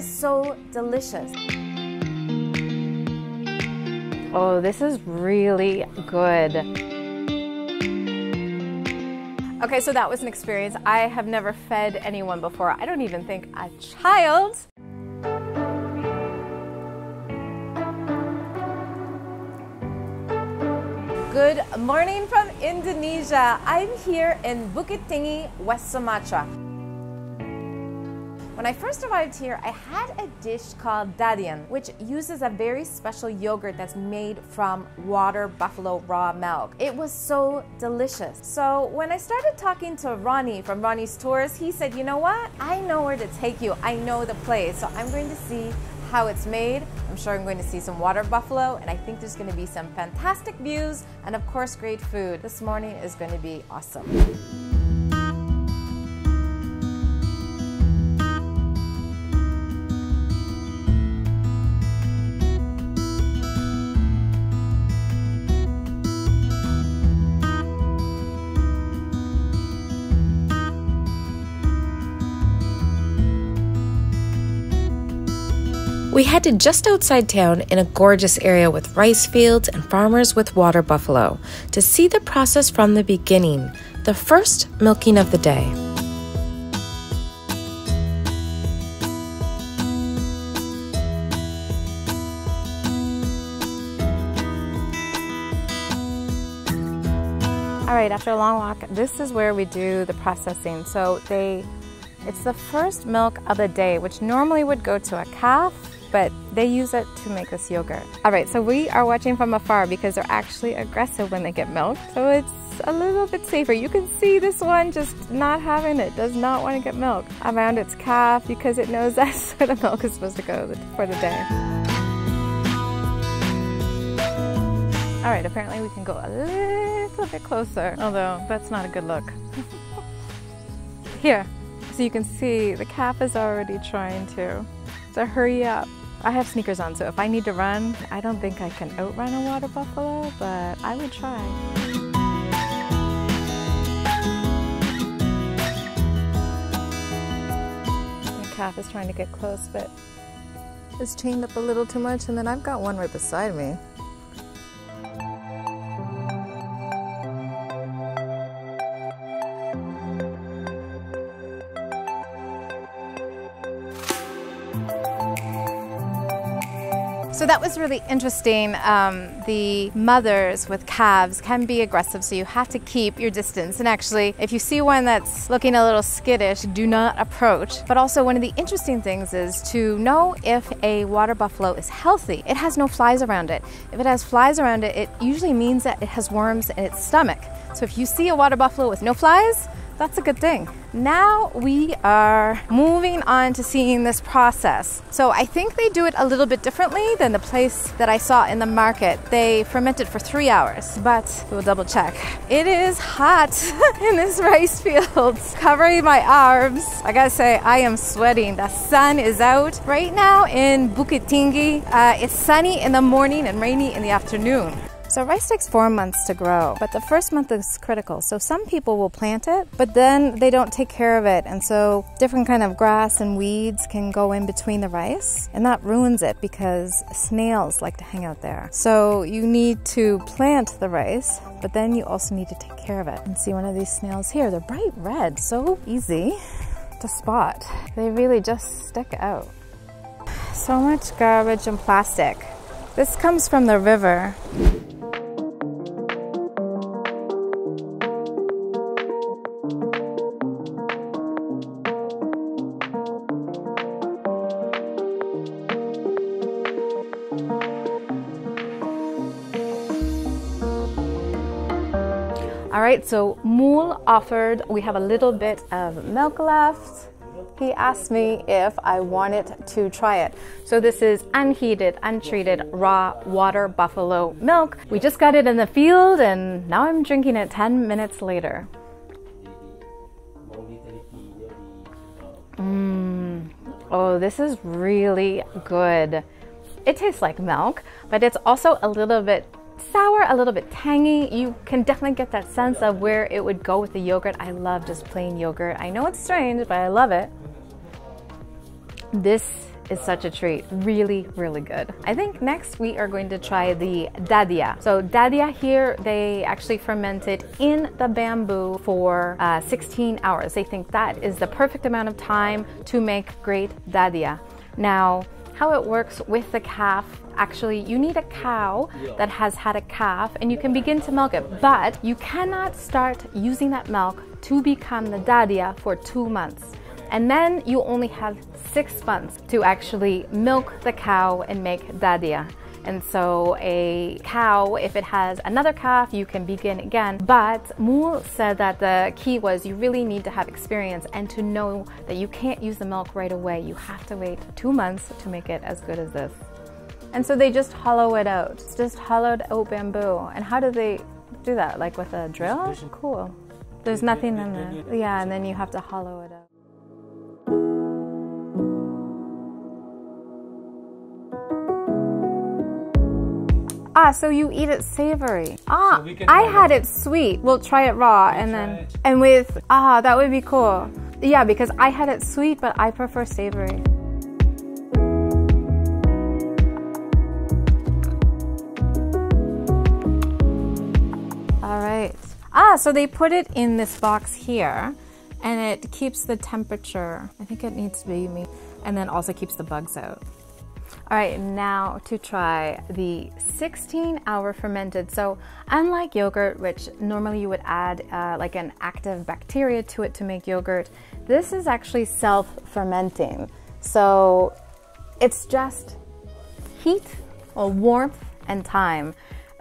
was so delicious. Oh, this is really good. Okay, so that was an experience. I have never fed anyone before. I don't even think a child. Good morning from Indonesia. I'm here in Bukit Tinggi, West Sumatra. When I first arrived here, I had a dish called dadian, which uses a very special yogurt that's made from water buffalo raw milk. It was so delicious. So when I started talking to Ronnie from Ronnie's Tours, he said, you know what? I know where to take you. I know the place. So I'm going to see how it's made. I'm sure I'm going to see some water buffalo, and I think there's going to be some fantastic views and of course great food. This morning is going to be awesome. We headed just outside town in a gorgeous area with rice fields and farmers with water buffalo to see the process from the beginning, the first milking of the day. All right, after a long walk, this is where we do the processing. So it's the first milk of the day, which normally would go to a calf, but they use it to make this yogurt. All right, so we are watching from afar because they're actually aggressive when they get milk. So it's a little bit safer. You can see this one just not having it, does not want to get milk around its calf because it knows that's where the milk is supposed to go for the day. All right, apparently we can go a little bit closer, although that's not a good look. Here, so you can see the calf is already trying to hurry up. I have sneakers on, so if I need to run, I don't think I can outrun a water buffalo, but I would try. The calf is trying to get close, but it's chained up a little too much, and then I've got one right beside me. So that was really interesting. The mothers with calves can be aggressive, so you have to keep your distance. And actually, if you see one that's looking a little skittish, do not approach. But also, one of the interesting things is to know if a water buffalo is healthy. It has no flies around it. If it has flies around it, it usually means that it has worms in its stomach. So if you see a water buffalo with no flies, that's a good thing. Now we are moving on to seeing this process. So I think they do it a little bit differently than the place that I saw in the market. They ferment it for 3 hours, but we'll double check. It is hot in this rice field, covering my arms. I gotta say, I am sweating. The sun is out. Right now in Bukit Tinggi, it's sunny in the morning and rainy in the afternoon. So rice takes 4 months to grow, but the first month is critical. So some people will plant it, but then they don't take care of it. And so different kind of grass and weeds can go in between the rice, and that ruins it because snails like to hang out there. So you need to plant the rice, but then you also need to take care of it. And see one of these snails here, they're bright red, so easy to spot. They really just stick out. So much garbage and plastic. This comes from the river. All right, so Mool offered, we have a little bit of milk left. He asked me if I wanted to try it. So this is unheated, untreated, raw water buffalo milk. We just got it in the field and now I'm drinking it 10 minutes later. Oh, this is really good. It tastes like milk, but it's also a little bit sour, a little bit tangy. You can definitely get that sense of where it would go with the yogurt. I love just plain yogurt. I know it's strange, but I love it. This is such a treat. Really, really good. I think next we are going to try the dadia. So dadia here, they actually ferment it in the bamboo for 16 hours. They think that is the perfect amount of time to make great dadia. Now, how it works with the calf, actually you need a cow that has had a calf and you can begin to milk it, but you cannot start using that milk to become the dadia for 2 months. And then you only have 6 months to actually milk the cow and make dadia. And so a cow, if it has another calf, you can begin again. But Mool said that the key was you really need to have experience and to know that you can't use the milk right away. You have to wait 2 months to make it as good as this. And so they just hollow it out. It's just hollowed out bamboo. And how do they do that? Like with a drill? Cool. There's nothing in there. Yeah, and then you have to hollow it out. Ah, so you eat it savory. Ah, so I had it sweet. We'll try it raw and then, and with, that would be cool. Yeah, because I had it sweet, but I prefer savory. All right. Ah, so they put it in this box here and it keeps the temperature. I think it needs to be me. And then also keeps the bugs out. All right, now to try the 16-hour fermented. So unlike yogurt, which normally you would add like an active bacteria to it to make yogurt, this is actually self-fermenting. So it's just heat or warmth and time.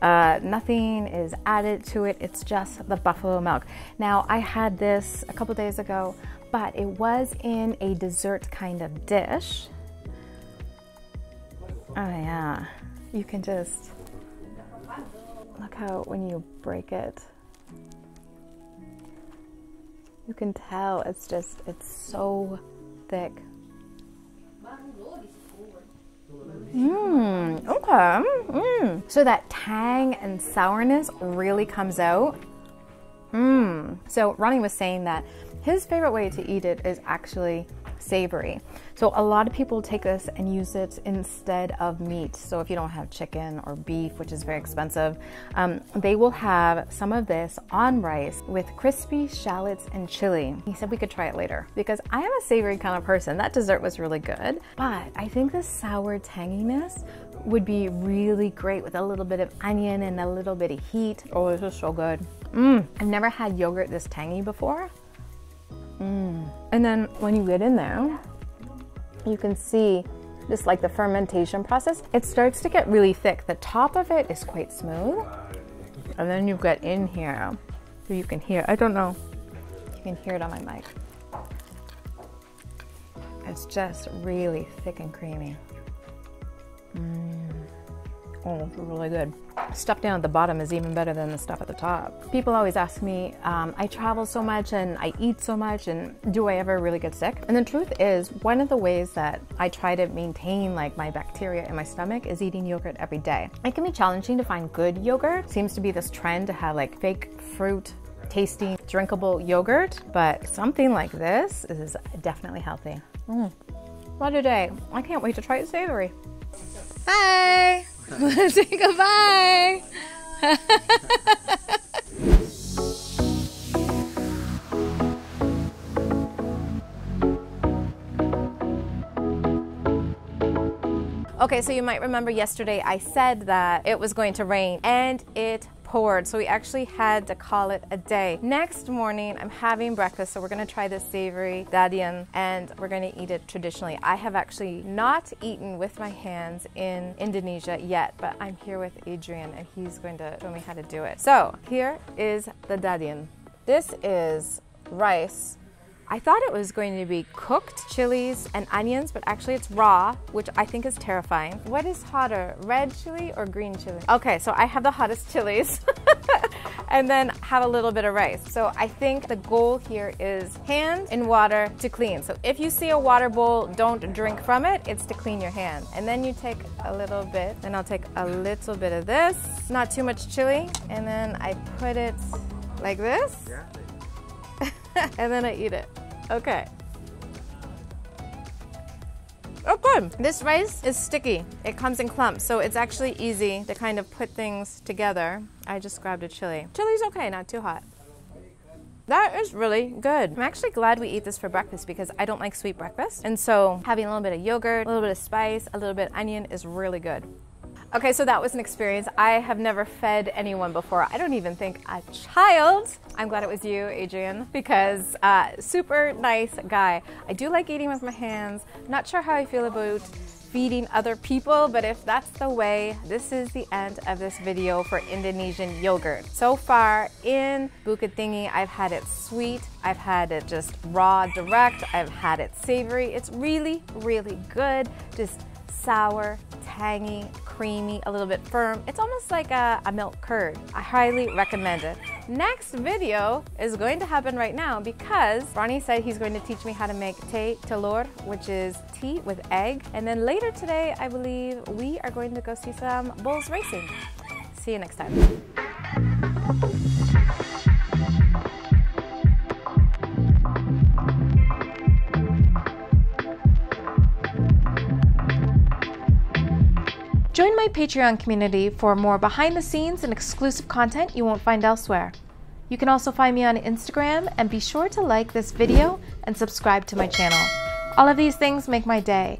Nothing is added to it. It's just the buffalo milk. Now I had this a couple days ago, but it was in a dessert kind of dish. Oh yeah, you can just look how when you break it, you can tell it's so thick. Okay. So that tang and sourness really comes out. So Ronnie was saying that his favorite way to eat it is actually savory. So a lot of people take this and use it instead of meat. So if you don't have chicken or beef, which is very expensive, they will have some of this on rice with crispy shallots and chili. He said we could try it later because I am a savory kind of person. That dessert was really good, but I think the sour tanginess would be really great with a little bit of onion and a little bit of heat. Oh, this is so good. I've never had yogurt this tangy before. And then when you get in there, you can see just like the fermentation process, it starts to get really thick. The top of it is quite smooth. And then you get in here, so you can hear, I don't know, you can hear it on my mic. It's just really thick and creamy. Oh, it's really good. Stuff down at the bottom is even better than the stuff at the top. People always ask me, I travel so much and I eat so much, and do I ever really get sick? And the truth is, one of the ways that I try to maintain like my bacteria in my stomach is eating yogurt every day. It can be challenging to find good yogurt. Seems to be this trend to have like fake fruit tasting drinkable yogurt, but something like this is definitely healthy. What a day. I can't wait to try it savory. Bye. Let's say goodbye. Okay, so you might remember yesterday I said that it was going to rain, and it poured, so we actually had to call it a day. Next morning, I'm having breakfast, so we're gonna try this savory dadian, and we're gonna eat it traditionally. I have actually not eaten with my hands in Indonesia yet, but I'm here with Adrian, and he's going to show me how to do it. So here is the dadian. This is rice. I thought it was going to be cooked chilies and onions, but actually it's raw, which I think is terrifying. What is hotter, red chili or green chili? Okay, so I have the hottest chilies and then have a little bit of rice. So I think the goal here is hand in water to clean. So if you see a water bowl, don't drink from it. It's to clean your hand. And then you take a little bit, and I'll take a little bit of this, not too much chili, and then I put it like this. And then I eat it. Okay. Okay. good. This rice is sticky. It comes in clumps, so it's actually easy to kind of put things together. I just grabbed a chili. Chili's okay, not too hot. That is really good. I'm actually glad we eat this for breakfast because I don't like sweet breakfast. And so having a little bit of yogurt, a little bit of spice, a little bit of onion is really good. Okay, so that was an experience. I have never fed anyone before. I don't even think a child. I'm glad it was you, Adrian, because super nice guy. I do like eating with my hands. Not sure how I feel about feeding other people, but if that's the way, this is the end of this video for Indonesian yogurt. So far in Bukit Tinggi, I've had it sweet, I've had it just raw, direct, I've had it savory. It's really, really good. Just sour, tangy, creamy, a little bit firm. It's almost like a milk curd. I highly recommend it. Next video is going to happen right now because Ronnie said he's going to teach me how to make teh telur, which is tea with egg. And then later today, I believe we are going to go see some bulls racing. See you next time. Join my Patreon community for more behind the scenes and exclusive content you won't find elsewhere. You can also find me on Instagram, and be sure to like this video and subscribe to my channel. All of these things make my day.